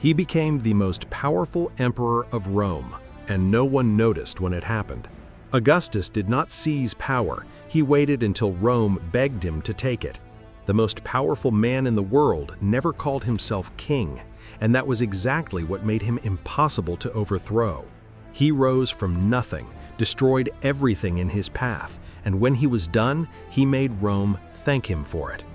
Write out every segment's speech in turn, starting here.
He became the most powerful emperor of Rome, and no one noticed when it happened. Augustus did not seize power. He waited until Rome begged him to take it. The most powerful man in the world never called himself king, and that was exactly what made him impossible to overthrow. He rose from nothing, destroyed everything in his path, and when he was done, he made Rome thank him for it.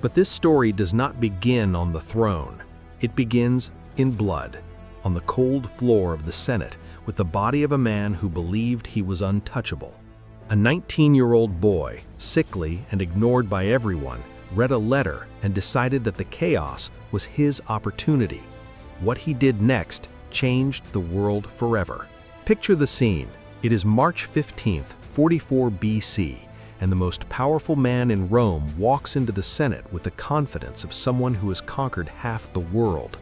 But this story does not begin on the throne. It begins in blood, on the cold floor of the Senate, with the body of a man who believed he was untouchable. A 19-year-old boy, sickly and ignored by everyone, read a letter and decided that the chaos was his opportunity. What he did next changed the world forever. Picture the scene. It is March 15th, 44 BC, and the most powerful man in Rome walks into the Senate with the confidence of someone who has conquered half the world.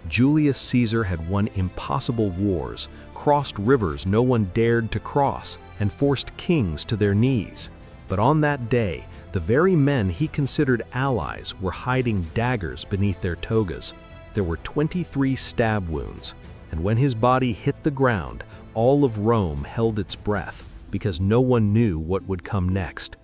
Julius Caesar had won impossible wars, crossed rivers no one dared to cross, and forced kings to their knees. But on that day, the very men he considered allies were hiding daggers beneath their togas. There were 23 stab wounds, and when his body hit the ground, all of Rome held its breath, because no one knew what would come next.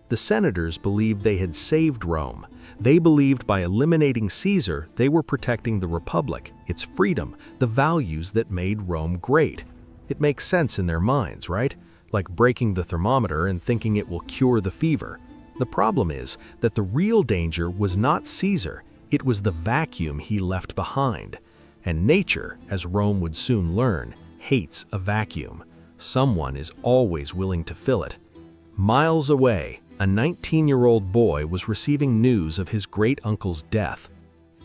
The senators believed they had saved Rome. They believed by eliminating Caesar, they were protecting the Republic, its freedom, the values that made Rome great. It makes sense in their minds, right? Like breaking the thermometer and thinking it will cure the fever. The problem is that the real danger was not Caesar, it was the vacuum he left behind. And nature, as Rome would soon learn, hates a vacuum. Someone is always willing to fill it. Miles away, a 19-year-old boy was receiving news of his great-uncle's death.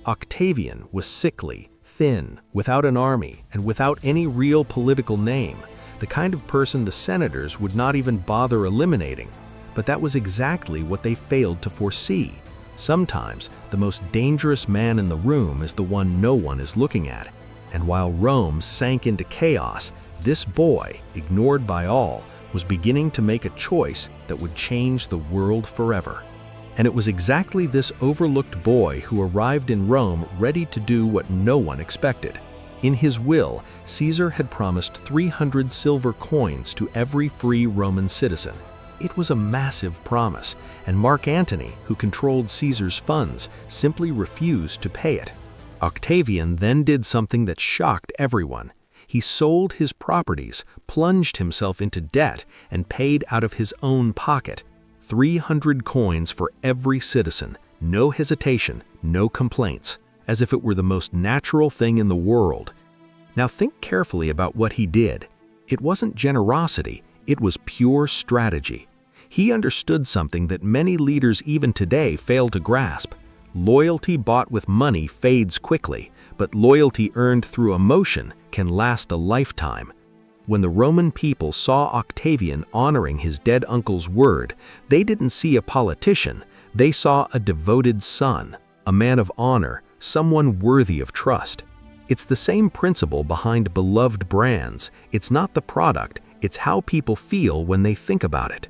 Octavian was sickly, thin, without an army, and without any real political name, the kind of person the senators would not even bother eliminating. But that was exactly what they failed to foresee. Sometimes, the most dangerous man in the room is the one no one is looking at. And while Rome sank into chaos, this boy, ignored by all, was beginning to make a choice that would change the world forever. And it was exactly this overlooked boy who arrived in Rome ready to do what no one expected. In his will, Caesar had promised 300 silver coins to every free Roman citizen. It was a massive promise, and Mark Antony, who controlled Caesar's funds, simply refused to pay it. Octavian then did something that shocked everyone. He sold his properties, plunged himself into debt, and paid out of his own pocket. 300 coins for every citizen, no hesitation, no complaints, as if it were the most natural thing in the world. Now think carefully about what he did. It wasn't generosity, it was pure strategy. He understood something that many leaders even today fail to grasp. Loyalty bought with money fades quickly, but loyalty earned through emotion can last a lifetime. When the Roman people saw Octavian honoring his dead uncle's word, they didn't see a politician, they saw a devoted son, a man of honor, someone worthy of trust. It's the same principle behind beloved brands. It's not the product, it's how people feel when they think about it.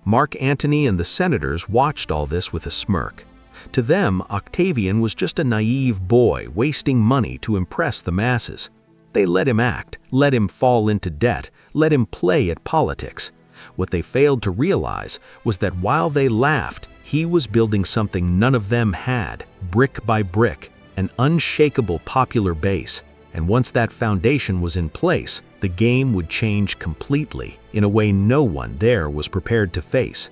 Mark Antony and the senators watched all this with a smirk. To them, Octavian was just a naive boy wasting money to impress the masses. They let him act, let him fall into debt, let him play at politics. What they failed to realize was that while they laughed, he was building something none of them had, brick by brick, an unshakable popular base. And once that foundation was in place, the game would change completely in a way no one there was prepared to face.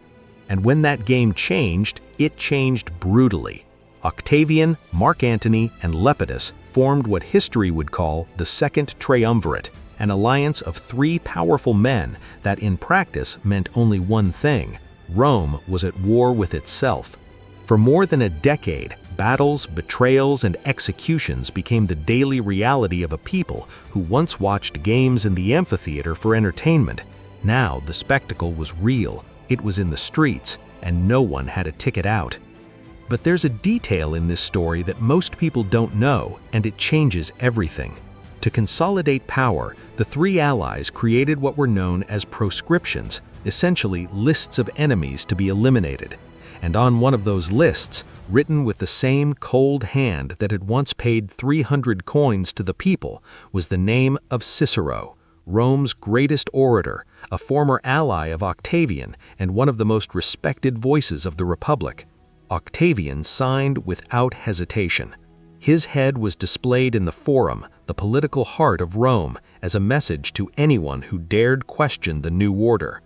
And when that game changed, it changed brutally. Octavian, Mark Antony, and Lepidus formed what history would call the Second Triumvirate, an alliance of three powerful men that in practice meant only one thing: Rome was at war with itself. For more than a decade, battles, betrayals, and executions became the daily reality of a people who once watched games in the amphitheater for entertainment. Now the spectacle was real, it was in the streets, and no one had a ticket out. But there's a detail in this story that most people don't know, and it changes everything. To consolidate power, the three allies created what were known as proscriptions, essentially lists of enemies to be eliminated. And on one of those lists, Written with the same cold hand that had once paid 300 coins to the people was the name of Cicero, Rome's greatest orator, a former ally of Octavian and one of the most respected voices of the Republic. Octavian signed without hesitation. His head was displayed in the Forum, the political heart of Rome, as a message to anyone who dared question the new order.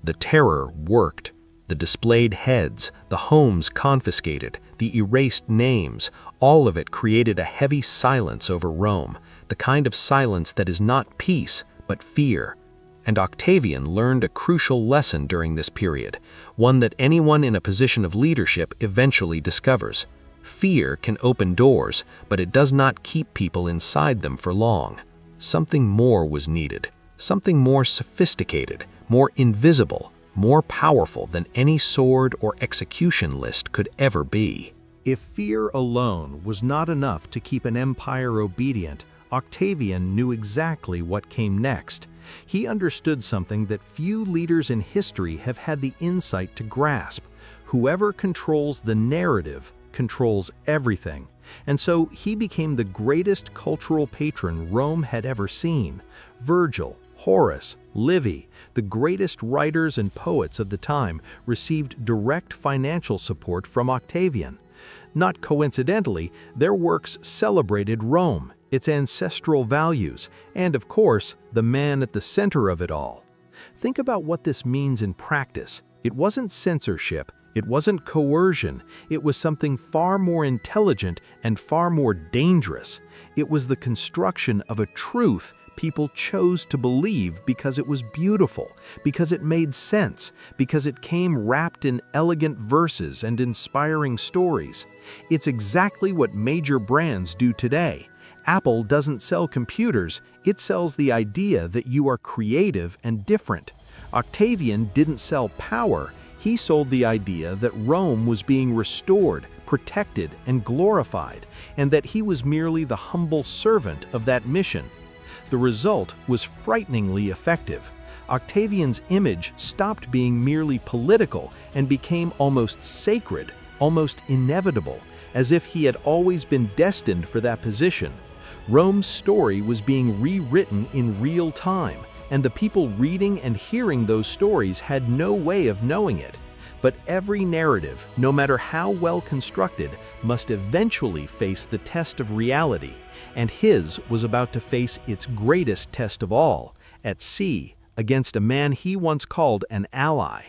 The terror worked. The displayed heads, the homes confiscated, the erased names, all of it created a heavy silence over Rome, the kind of silence that is not peace, but fear. And Octavian learned a crucial lesson during this period, one that anyone in a position of leadership eventually discovers. Fear can open doors, but it does not keep people inside them for long. Something more was needed, something more sophisticated, more invisible, more powerful than any sword or execution list could ever be. If fear alone was not enough to keep an empire obedient, Octavian knew exactly what came next. He understood something that few leaders in history have had the insight to grasp. Whoever controls the narrative controls everything. And so he became the greatest cultural patron Rome had ever seen. Virgil, Horace, Livy, the greatest writers and poets of the time, received direct financial support from Octavian. Not coincidentally, their works celebrated Rome, its ancestral values, and of course, the man at the center of it all. Think about what this means in practice. It wasn't censorship, it wasn't coercion, it was something far more intelligent and far more dangerous. It was the construction of a truth people chose to believe because it was beautiful, because it made sense, because it came wrapped in elegant verses and inspiring stories. It's exactly what major brands do today. Apple doesn't sell computers, it sells the idea that you are creative and different. Octavian didn't sell power, he sold the idea that Rome was being restored, protected, and glorified, and that he was merely the humble servant of that mission. The result was frighteningly effective. Octavian's image stopped being merely political and became almost sacred, almost inevitable, as if he had always been destined for that position. Rome's story was being rewritten in real time, and the people reading and hearing those stories had no way of knowing it. But every narrative, no matter how well constructed, must eventually face the test of reality, and his was about to face its greatest test of all, at sea, against a man he once called an ally.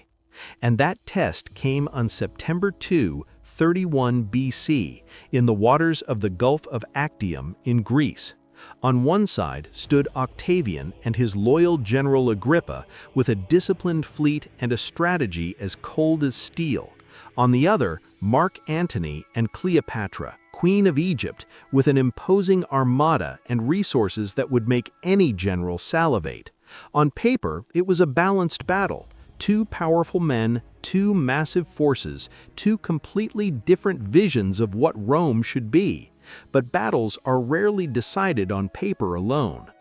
And that test came on September 2, 31 BC, in the waters of the Gulf of Actium in Greece. On one side stood Octavian and his loyal general Agrippa with a disciplined fleet and a strategy as cold as steel. On the other, Mark Antony and Cleopatra, Queen of Egypt, with an imposing armada and resources that would make any general salivate. On paper, it was a balanced battle. Two powerful men, two massive forces, two completely different visions of what Rome should be. But battles are rarely decided on paper alone.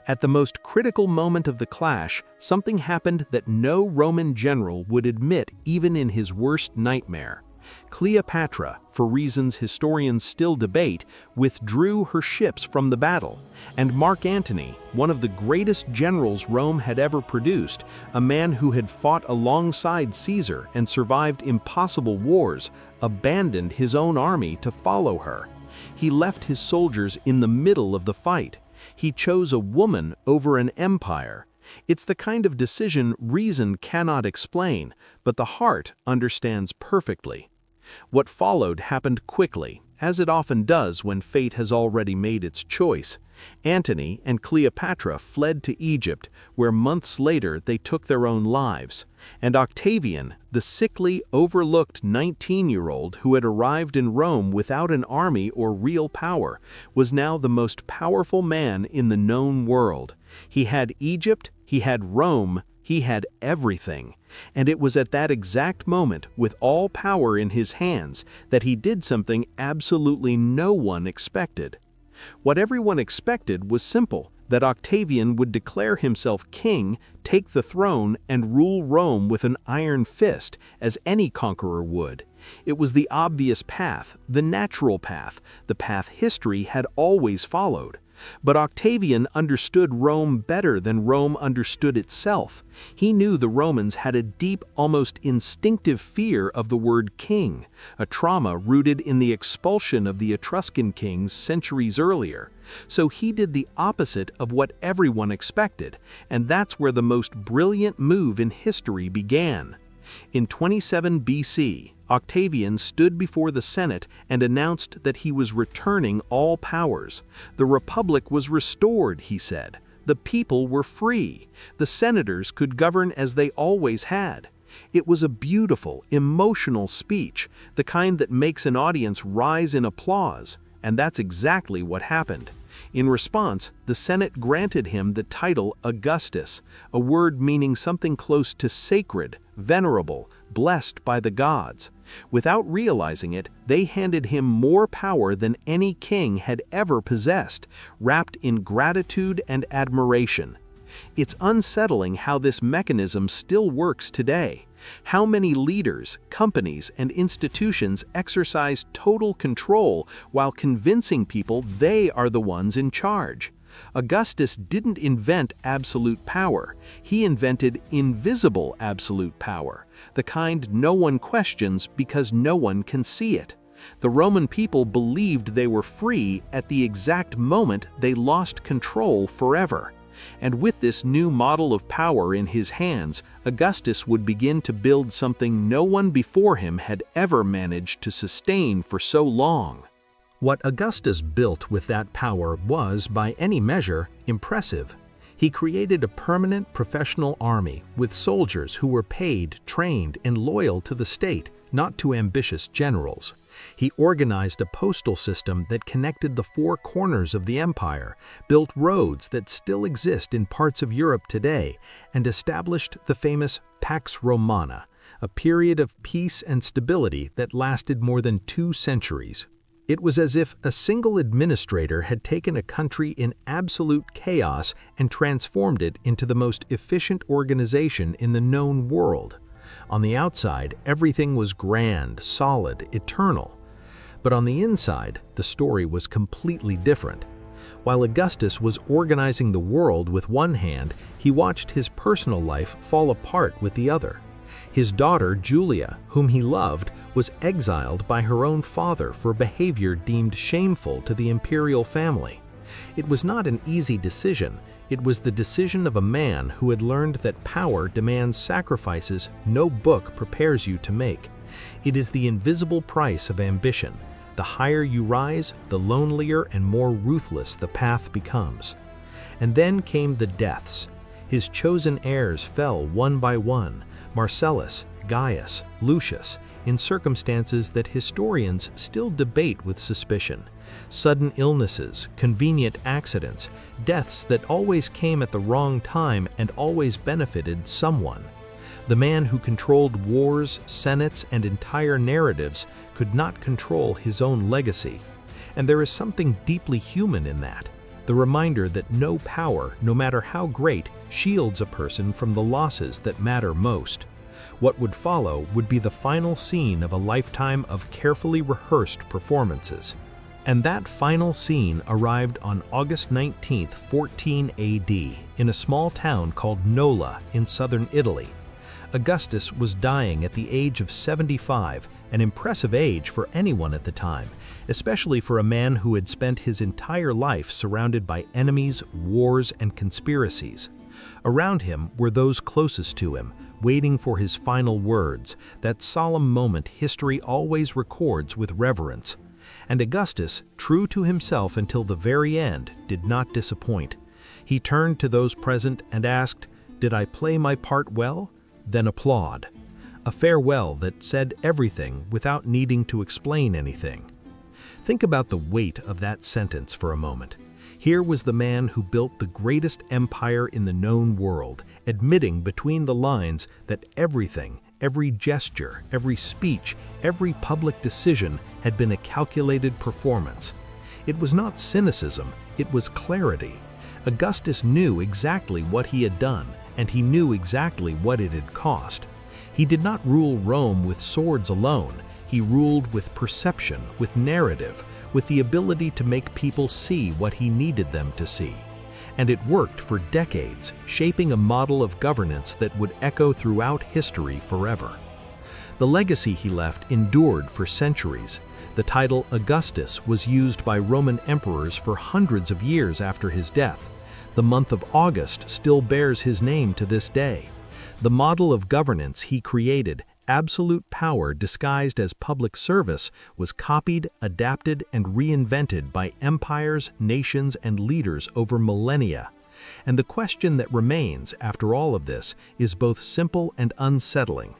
At the most critical moment of the clash, something happened that no Roman general would admit even in his worst nightmare. Cleopatra, for reasons historians still debate, withdrew her ships from the battle, and Mark Antony, one of the greatest generals Rome had ever produced, a man who had fought alongside Caesar and survived impossible wars, abandoned his own army to follow her. He left his soldiers in the middle of the fight. He chose a woman over an empire. It's the kind of decision reason cannot explain, but the heart understands perfectly. What followed happened quickly, as it often does when fate has already made its choice. Antony and Cleopatra fled to Egypt, where months later they took their own lives. And Octavian, the sickly, overlooked 19-year-old who had arrived in Rome without an army or real power, was now the most powerful man in the known world. He had Egypt, he had Rome, he had everything. And it was at that exact moment, with all power in his hands, that he did something absolutely no one expected. What everyone expected was simple, that Octavian would declare himself king, take the throne, and rule Rome with an iron fist, as any conqueror would. It was the obvious path, the natural path, the path history had always followed. But Octavian understood Rome better than Rome understood itself. He knew the Romans had a deep, almost instinctive fear of the word king, a trauma rooted in the expulsion of the Etruscan kings centuries earlier. So he did the opposite of what everyone expected, and that's where the most brilliant move in history began. In 27 BC, Octavian stood before the Senate and announced that he was returning all powers. The Republic was restored, he said. The people were free. The senators could govern as they always had. It was a beautiful, emotional speech, the kind that makes an audience rise in applause, and that's exactly what happened. In response, the Senate granted him the title Augustus, a word meaning something close to sacred, venerable, blessed by the gods. Without realizing it, they handed him more power than any king had ever possessed, wrapped in gratitude and admiration. It's unsettling how this mechanism still works today. How many leaders, companies, and institutions exercise total control while convincing people they are the ones in charge? Augustus didn't invent absolute power. He invented invisible absolute power, the kind no one questions because no one can see it. The Roman people believed they were free at the exact moment they lost control forever. And with this new model of power in his hands, Augustus would begin to build something no one before him had ever managed to sustain for so long. What Augustus built with that power was, by any measure, impressive. He created a permanent professional army with soldiers who were paid, trained, and loyal to the state, not to ambitious generals. He organized a postal system that connected the four corners of the empire, built roads that still exist in parts of Europe today, and established the famous Pax Romana, a period of peace and stability that lasted more than 2 centuries. It was as if a single administrator had taken a country in absolute chaos and transformed it into the most efficient organization in the known world. On the outside, everything was grand, solid, eternal. But on the inside, the story was completely different. While Augustus was organizing the world with one hand, he watched his personal life fall apart with the other. His daughter, Julia, whom he loved, was exiled by her own father for behavior deemed shameful to the imperial family. It was not an easy decision. It was the decision of a man who had learned that power demands sacrifices no book prepares you to make. It is the invisible price of ambition. The higher you rise, the lonelier and more ruthless the path becomes. And then came the deaths. His chosen heirs fell one by one, Marcellus, Gaius, Lucius, in circumstances that historians still debate with suspicion. Sudden illnesses, convenient accidents, deaths that always came at the wrong time and always benefited someone. The man who controlled wars, senates, and entire narratives could not control his own legacy. And there is something deeply human in that, the reminder that no power, no matter how great, shields a person from the losses that matter most. What would follow would be the final scene of a lifetime of carefully rehearsed performances. And that final scene arrived on August 19, 14 AD, in a small town called Nola in southern Italy. Augustus was dying at the age of 75, an impressive age for anyone at the time, especially for a man who had spent his entire life surrounded by enemies, wars, and conspiracies. Around him were those closest to him, waiting for his final words, that solemn moment history always records with reverence. And Augustus, true to himself until the very end, did not disappoint. He turned to those present and asked, "Did I play my part well? Then applaud." A farewell that said everything without needing to explain anything. Think about the weight of that sentence for a moment. Here was the man who built the greatest empire in the known world, admitting between the lines that everything, every gesture, every speech, every public decision had been a calculated performance. It was not cynicism, it was clarity. Augustus knew exactly what he had done, and he knew exactly what it had cost. He did not rule Rome with swords alone. He ruled with perception, with narrative, with the ability to make people see what he needed them to see. And it worked for decades, shaping a model of governance that would echo throughout history forever. The legacy he left endured for centuries. The title Augustus was used by Roman emperors for hundreds of years after his death. The month of August still bears his name to this day. The model of governance he created, absolute power disguised as public service, was copied, adapted, and reinvented by empires, nations, and leaders over millennia. And the question that remains after all of this is both simple and unsettling.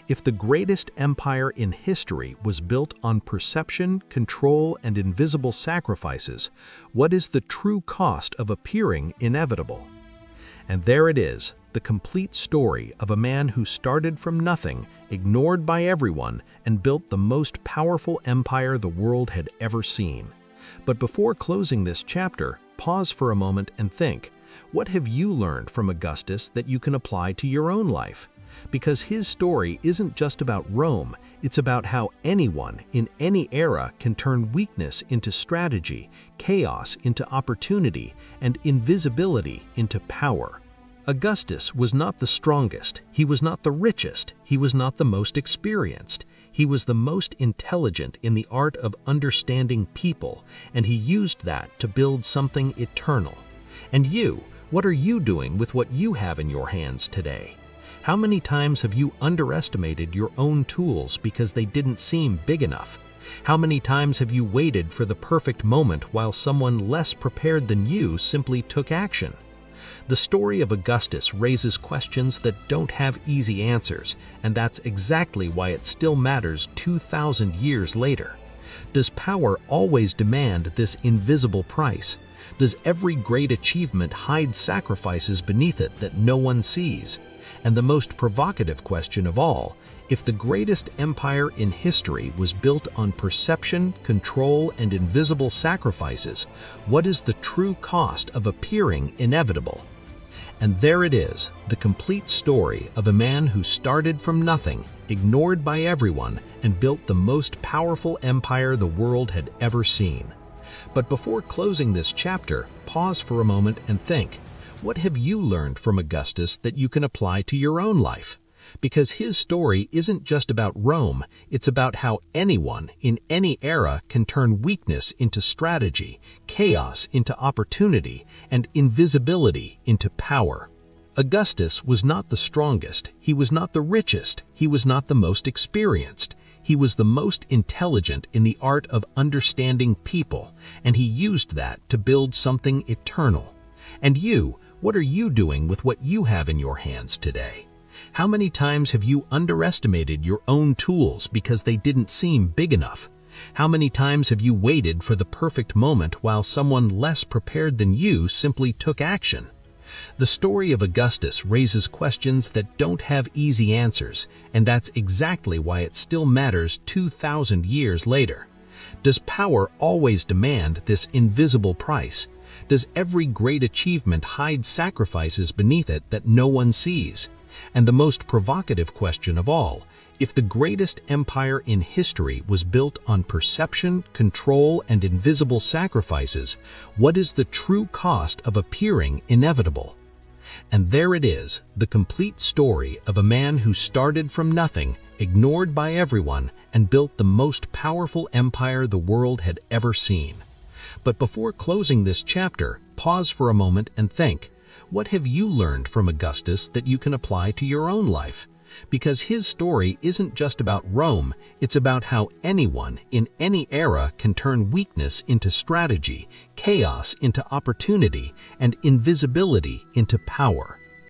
If the greatest empire in history was built on perception, control, and invisible sacrifices, what is the true cost of appearing inevitable? And there it is, the complete story of a man who started from nothing, ignored by everyone, and built the most powerful empire the world had ever seen. But before closing this chapter, pause for a moment and think, what have you learned from Augustus that you can apply to your own life? Because his story isn't just about Rome, it's about how anyone in any era can turn weakness into strategy, chaos into opportunity, and invisibility into power. Augustus was not the strongest, he was not the richest, he was not the most experienced. He was the most intelligent in the art of understanding people, and he used that to build something eternal. And you, what are you doing with what you have in your hands today? How many times have you underestimated your own tools because they didn't seem big enough? How many times have you waited for the perfect moment while someone less prepared than you simply took action? The story of Augustus raises questions that don't have easy answers, and that's exactly why it still matters 2,000 years later. Does power always demand this invisible price? Does every great achievement hide sacrifices beneath it that no one sees? And the most provocative question of all, if the greatest empire in history was built on perception, control, and invisible sacrifices, what is the true cost of appearing inevitable? And there it is, the complete story of a man who started from nothing, ignored by everyone, and built the most powerful empire the world had ever seen. But before closing this chapter, pause for a moment and think, what have you learned from Augustus that you can apply to your own life? Because his story isn't just about Rome, it's about how anyone in any era can turn weakness into strategy, chaos into opportunity, and invisibility into power. Augustus was not the strongest, he was not the richest, he was not the most experienced. He was the most intelligent in the art of understanding people, and he used that to build something eternal. And you, what are you doing with what you have in your hands today? How many times have you underestimated your own tools because they didn't seem big enough? How many times have you waited for the perfect moment while someone less prepared than you simply took action? The story of Augustus raises questions that don't have easy answers, and that's exactly why it still matters 2,000 years later. Does power always demand this invisible price? Does every great achievement hide sacrifices beneath it that no one sees? And the most provocative question of all, if the greatest empire in history was built on perception, control, and invisible sacrifices, what is the true cost of appearing inevitable? And there it is, the complete story of a man who started from nothing, ignored by everyone, and built the most powerful empire the world had ever seen. But before closing this chapter, pause for a moment and think, what have you learned from Augustus that you can apply to your own life? Because his story isn't just about Rome, it's about how anyone in any era can turn weakness into strategy, chaos into opportunity, and invisibility into power.